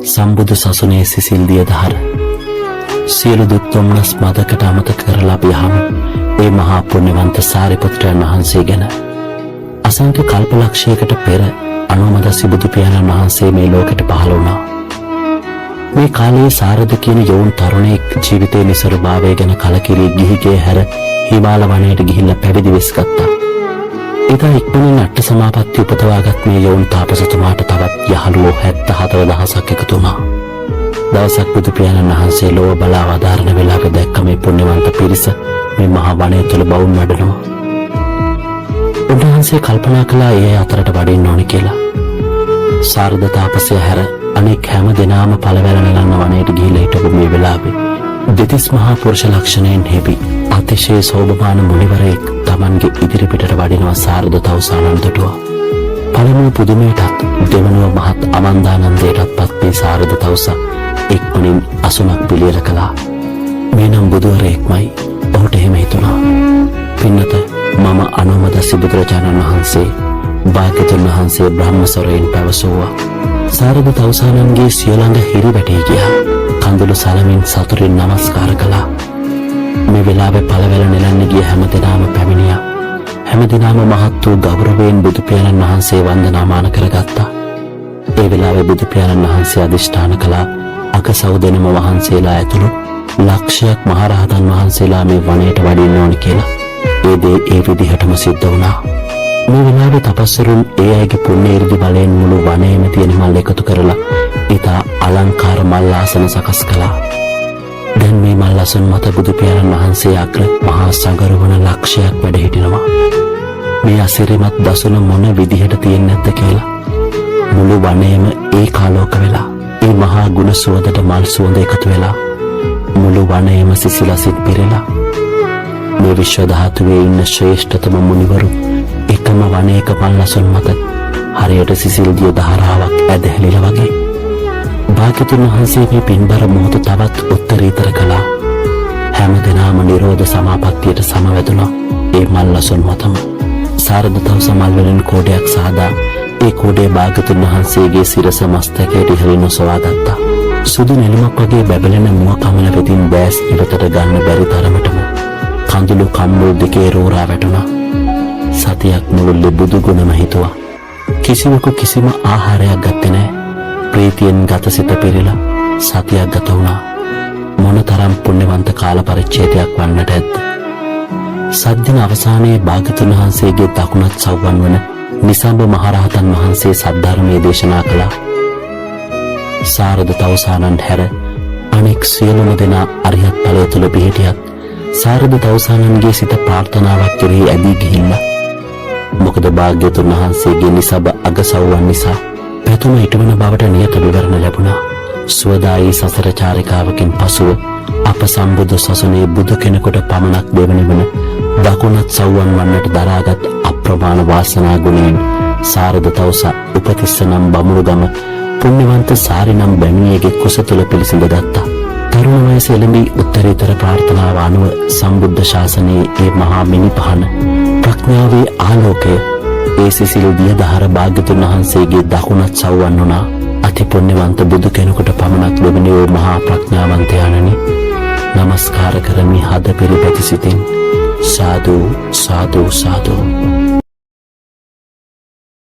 සම්බුදු සසුනේ සිසිල් දියදහර සියලු දුක් දුම්නස් මදකට අමතක කරලා අපි යහමු ඒ මහා පුණ්‍යවන්ත සාරිපුත්‍රයන් වහන්සේ ගැන. අසංඛ්‍ය කල්පලක්ෂයකට පෙර අනුමදස්සි බුදු පියාණන් වහන්සේ මේ ලෝකෙට පහළ වුණා. මේ කාලයේ සාරද කියන යෝන් තරුණයෙක් ජීවිතයේ නිසරුභාවය ගැන කලකිරී ගිහිගේ හැර හිමාල වනයේට ගිහිල්ලා පැවිදි වෙස් ගත්තා. එදා ඉක්මනින් අට සමාපatti උපදවාගත් මේ යෝන් තාපසතුමාට තවත් යහළුවෝ 74000ක් එකතු වුණා. දවසක් බුදු පියාණන් වහන්සේ ලෝව බලා වදාරන වෙලාවෙ දැක්ක මේ පුණ්‍යවන්ත පිරිස මේ මහා වනය තුල බවුන් වඩනවා. උන්වහන්සේ කල්පනා කළා ඒ අතරට වඩින්න ඕනි කියලා. සාරද තාපසය හැර අනෙක් හැම දෙනාම පළවැළන ලන්න වනයේට ගිහිල්ලා හිටපු මේ වෙලාවේ දෙතිස් මහා පුරුෂ ලක්ෂණයෙන් හෙබි අතිශය සෝභමාන මුනිවරයෙක් Tamanගේ ඉදිරිපිටට වඩිනවා සාරද තවුසානන් දුටුවා. පළමුව පුදුමයටත් දෙවනුව මහත් අමන්දානන්දයටත් පත් මේ සාරද තවුසා එක්මනින් අසුනක් පිළියෙල කළා. මේ නම් බුදුවරයෙක්මයි. ඔහුට එහෙම හිතුණා. පින්නත මම අනුමදස්සි බුදුරජාණන් වහන්සේ භාග්‍යතුන් වහන්සේ බ්‍රහ්මසොරයෙන් පැවසුවා. සාරද තවුසානන්ගේ සියලඟ හිරි වැටී ගියා. කඳුළු සලමින් සතුටින් නමස්කාර කළා. මේ වෙලාවේ පළවැල නෙලන්න ගිය හැමදෙනාම පැමිණියා. හැමදෙනාම මහත් වූ ගෞරවයෙන් බුදු පියාණන් වහන්සේ වන්දනාමාන කරගත්තා. ඒ වෙලාවේ බුදු පියාණන් වහන්සේ අධිෂ්ඨාන කළා අකසව් දෙනම වහන්සේලා ඇතුළු ලක්ෂයක් මහරහතන් වහන්සේලා මේ වනයේට වඩින්න ඕනි කියලා. ඒ දේ ඒ විදිහටම සිද්ධ වුණා. මේ වෙලාවේ තපස්වරුන් ඒ අයගේ පුණ්‍ය ඉර්ධි බලයෙන් මුළු වනයේම තියෙන මල් එකතු කරලා ඉතා අලංකාර මල් ආසන සකස් කළා. දැන් මේ මල් ආසන මත බුදු පියාණන් වහන්සේ අග්‍ර මහා සංඝරුවන ලක්ෂයක් වැඩ හිටිනවා. මේ අසිරිමත් දසුන මොන විදිහට තියෙන්නේ නැද්ද කියලා මුළු වනයේම ඒකාලෝක වෙලා ඒ මහා ගුණ සුවඳට මල් සුවඳ එකතු වෙලා මුළු වනයේම සිසිලසින් පිරෙලා මේ විශ්ව ධාතුවේ ඉන්න ශ්‍රේෂ්ඨතම මුනිවරු එකම වනයේක මල් ආසන මත හරියට සිසිල් දිය ධාරාවක් ඇදහිලිලා වගේ භාග්‍යතුන් වහන්සේ මේ පින්බර මොහොත තවත් උත්තරීතර කළා. හැමදෙනාම නිරෝධ සමාපත්තියට සමවැදුණා. ඒ මල් ආසන මතම සාරද තවුස මල් වලින් කෝඩයක් සාදා ඒ කෝඩේ භාග්‍යතුන් වහන්සේගේ සිරස මස්තකයට ඉහළින් ඔසවා ගත්තා. සුදු නෙළුමක් වගේ බැබලෙන මුව කමල වෙතින් බෑස් ඉවතට ගන්න බැරි තරමටම කඳුළු කම්බුල් දෙකේ රෝරා වැටුණා. සතියක් මුළුල්ලේ බුදු ගුණම හිතුවා. කිසිවෙකු කිසිම ආහාරයක් ගත්තේ නැහැ. ප්‍රීතියෙන් ගතසිත පිරিলা සතියක් ගත වුණා. මොනතරම් පුණ්‍යවන්ත කාල පරිච්ඡේදයක් වන්නට ඇද්ද? සද්දින අවසානයේ භාග්‍යතුන් වහන්සේගේ දකුණත් සව්වන් වන නිසඹ මහරහතන් වහන්සේ සද්ධර්මයේ දේශනා කළා. සාරද තවුසානන් හැර අනෙක් සියලුම දෙනා අරිහත් ඵලය තුල පිහිටියත් සාරද තවුසානන්ගේ සිත ප්‍රාර්ථනාවක් කෙරෙහි ඇදී ගිහිල්ලා. මොකද භාග්‍යතුන් වහන්සේගේ නිසඹ අගසව්වන් නිසා පැතුම ඉටවන බවට නියත විවරණ ලැබුණා. සුවදායි සසර චාරිකාවකින් පසුව අප සම්බුදු සසුනේ බුදු කෙනෙකුට පමණක් දෙවනි වන දකුණත් සව්වන් වන්නට දරාගත් අප්‍රමාණ වාසනා ගුණයෙන් සාරද තවුසා උපතිස්ස නම් බමුණුගම පුණ්‍යවන්ත සාරි නම් බැමිණියගේ කුස තුල පිළිසිඳ ගත්තා. තරුණ වයසේ එළඹී උත්තරීතර ප්‍රාර්ථනාව අනුව සම්බුද්ධ ශාසනයේ ඒ මහා මිනිපහන ප්‍රඥාවේ ආලෝකය ඒ සිසිල් දියදහර භාග්‍යතුන් වහන්සේගේ දකුණත් සව්වන් වුණා. අති පුණ්‍යවන්ත බුදු කෙනෙකුට පමණක් ලැබෙන වූ මහා ප්‍රඥාවන්තයාණනි, නමස්කාර කරමි හද පිරිපැති සිතින්. සාදු සාදු සාදු.